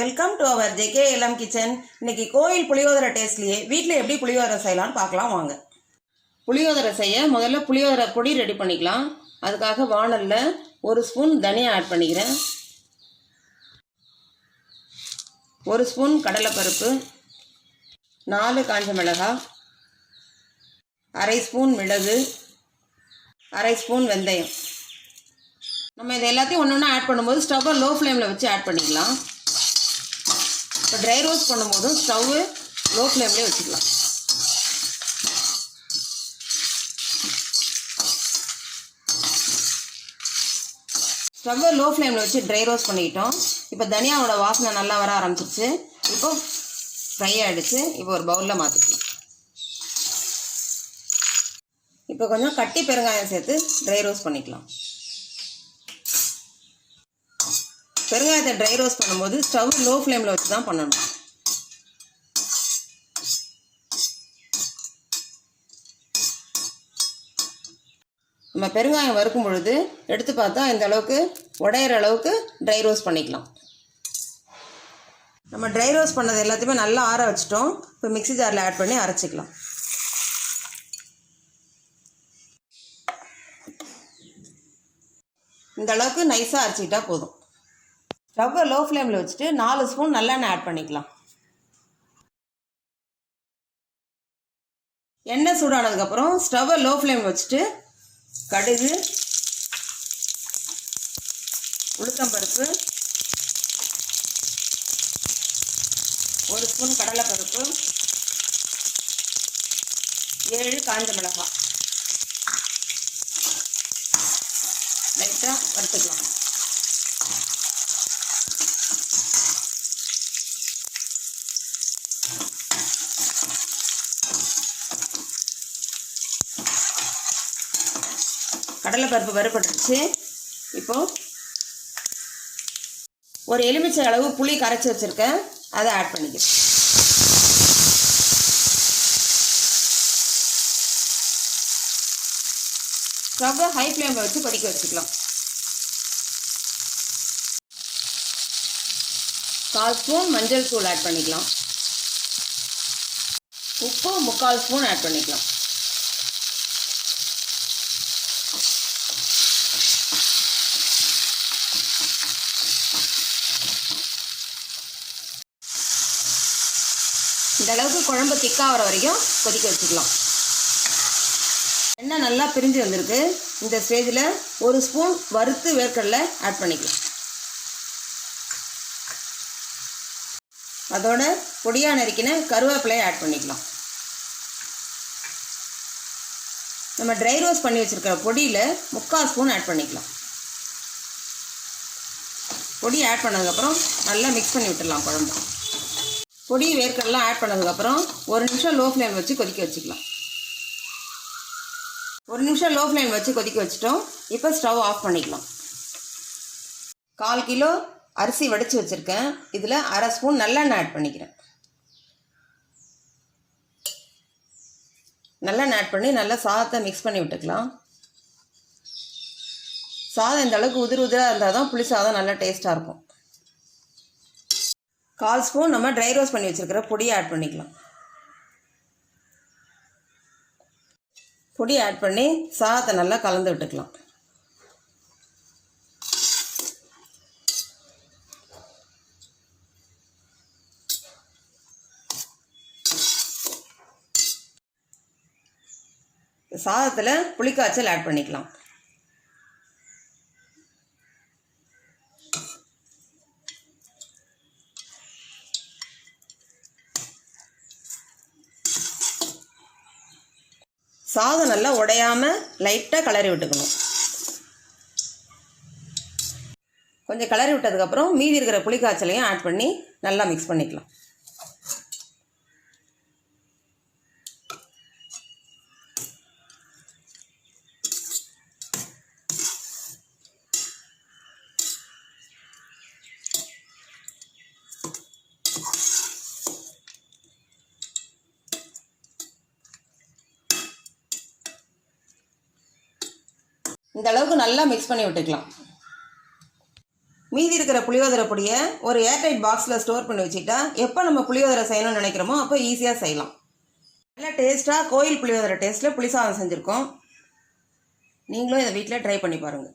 Welcome to our JKLM kitchen. இன்னைக்கு கோயில் புளியோதரை டேஸ்ட்லயே வீட்டில் எப்படி புளியோதரை செய்யலாம்னு பார்க்கலாம் வாங்க. புளியோதரை செய்ய முதல்ல புளியோதரை பொடி ரெடி பண்ணிக்கலாம். அதுக்காக வாணலில் 1 ஸ்பூன் தனியா ஆட் பண்ணிக்கிறேன், 1 ஸ்பூன் கடலைப்பருப்பு, 4 காஞ்ச மிளகாய், 1/2 ஸ்பூன் மிளகு, 1/2 ஸ்பூன் வெந்தயம். நம்ம இது எல்லாத்தையும் ஒன்று ஒன்றா ஆட் பண்ணும்போது ஸ்டவ்வை லோ ஃப்ளேமில் வச்சு ஆட் பண்ணிக்கலாம். இப்போ ட்ரை ரோஸ்ட் பண்ணும்போதும் ஸ்டவ்வு லோ ஃப்ளேம்லேயே வச்சுக்கலாம். ஸ்டவ்வை லோ ஃப்ளேமில் வச்சு ட்ரை ரோஸ்ட் பண்ணிக்கிட்டோம். இப்போ தனியாவோட வாசனை நல்லா வர ஆரம்பிச்சிருச்சு. இப்போ ஃப்ரை ஆகிடுச்சு. இப்போ ஒரு பவுலில் மாற்றிக்கலாம். இப்போ கொஞ்சம் கட்டி பெருங்காயம் சேர்த்து ட்ரை ரோஸ்ட் பண்ணிக்கலாம். பெருங்காயத்தை ட்ரை ரோஸ்ட் பண்ணும்போது ஸ்டவ் லோ ஃப்ளேமில் வச்சு தான் பண்ணணும். நம்ம பெருங்காயம் வறுக்கும் பொழுது எடுத்து பார்த்தா இந்த அளவுக்கு உடையிற அளவுக்கு ட்ரை ரோஸ்ட் பண்ணிக்கலாம். நம்ம ட்ரை ரோஸ்ட் பண்ணது எல்லாத்தையுமே நல்லா ஆற வச்சுட்டோம். இப்போ மிக்ஸி ஜாரில் ஆட் பண்ணி அரைச்சிக்கலாம். இந்த அளவுக்கு நைஸாக அரைச்சிக்கிட்டா போதும். ஸ்டவ்வை லோ ஃப்ளேமில் வச்சுட்டு 4 ஸ்பூன் நல்லெண்ணெய் ஆட் பண்ணிக்கலாம். எண்ணெய் சூடானதுக்கப்புறம் ஸ்டவ்வை லோ ஃப்ளேமில் வச்சுட்டு கடுகு, உளுத்தம்பருப்பு, 1 ஸ்பூன் கடலைப்பருப்பு, 7 காஞ்ச மிளகாய் லைட்டாக வறுத்துக்கலாம். கடலைப்பருப்பு வறுபட்டுருச்சு. இப்போது ஒரு எலுமிச்சை அளவு புளி கரைச்சி வச்சுருக்கேன், அதை ஆட் பண்ணிக்கிறேன். ஸ்டவ்வை ஹை ஃப்ளேமில் வச்சு கொதிக்க வச்சுக்கலாம். 1/4 ஸ்பூன் மஞ்சள் தூள் ஆட் பண்ணிக்கலாம். உப்பு 3/4 ஸ்பூன் ஆட் பண்ணிக்கலாம். இந்த அளவுக்கு குழம்பு திக்காக வர வரைக்கும் கொதிக்க வச்சுக்கலாம். எண்ணெய் நல்லா பிரிஞ்சு வந்திருக்கு. இந்த ஸ்டேஜில் 1 ஸ்பூன் வறுத்து வேர்க்கடலை ஆட் பண்ணிக்கலாம். அதோட பொடியாக நறுக்கின கருவேப்பிலையை ஆட் பண்ணிக்கலாம். நம்ம ட்ரை ரோஸ்ட் பண்ணி வச்சுருக்கிற பொடியில் 3/4 ஸ்பூன் ஆட் பண்ணிக்கலாம். பொடி ஆட் பண்ணதுக்கப்புறம் நல்லா மிக்ஸ் பண்ணி விட்டுடலாம். குழம்பு பொடி வேர்க்கடலாம் ஆட் பண்ணதுக்கப்புறம் 1 நிமிஷம் லோ ஃப்ளேம் வச்சு கொதிக்க வச்சுக்கலாம். 1 நிமிஷம் லோ ஃப்ளேம் வச்சு கொதிக்க வச்சுட்டோம். இப்போ ஸ்டவ் ஆஃப் பண்ணிக்கலாம். 1/4 கிலோ அரிசி வடித்து வச்சுருக்கேன். இதில் 1/2 ஸ்பூன் நல்லெண்ணெய் ஆட் பண்ணிக்கிறேன். நல்லெண்ணெய் ஆட் பண்ணி நல்லா சாதத்தை மிக்ஸ் பண்ணி விட்டுக்கலாம். சாதம் இந்த அளவுக்கு உதிர் உதிராக இருந்தால் தான் புளி சாதம் நல்லா டேஸ்ட்டாக இருக்கும். 1/4 ஸ்பூன் நம்ம ட்ரை ரோஸ்ட் பண்ணி வச்சுருக்கிற பொடியை ஆட் பண்ணிக்கலாம். பொடி ஆட் பண்ணி சாதத்தை நல்லா கலந்து விட்டுக்கலாம். சாதத்தில் புளிக்காய்ச்சல் ஆட் பண்ணிக்கலாம். சாதம் நல்லா உடையாமல் லைட்டாக கிளறி விட்டுக்கணும். கொஞ்சம் கிளறி விட்டதுக்கப்புறம் மீதி இருக்கிற புளிக்காய்ச்சலையும் ஆட் பண்ணி நல்லா மிக்ஸ் பண்ணிக்கலாம். இந்த அளவுக்கு நல்லா மிக்ஸ் பண்ணி விட்டுக்கலாம். மீதி இருக்கிற புளியோதரை பொடியை ஒரு ஏர்டைட் பாக்ஸில் ஸ்டோர் பண்ணி வச்சுக்கிட்டா எப்போ நம்ம புளியோதரை செய்யணும்னு நினைக்கிறோமோ அப்போ ஈஸியாக செய்யலாம். நல்லா டேஸ்ட்டாக கோயில் புளியோதரை டேஸ்ட்டில் புளி சாதம் செஞ்சுருக்கோம். நீங்களும் இதை வீட்டில் ட்ரை பண்ணி பாருங்கள்.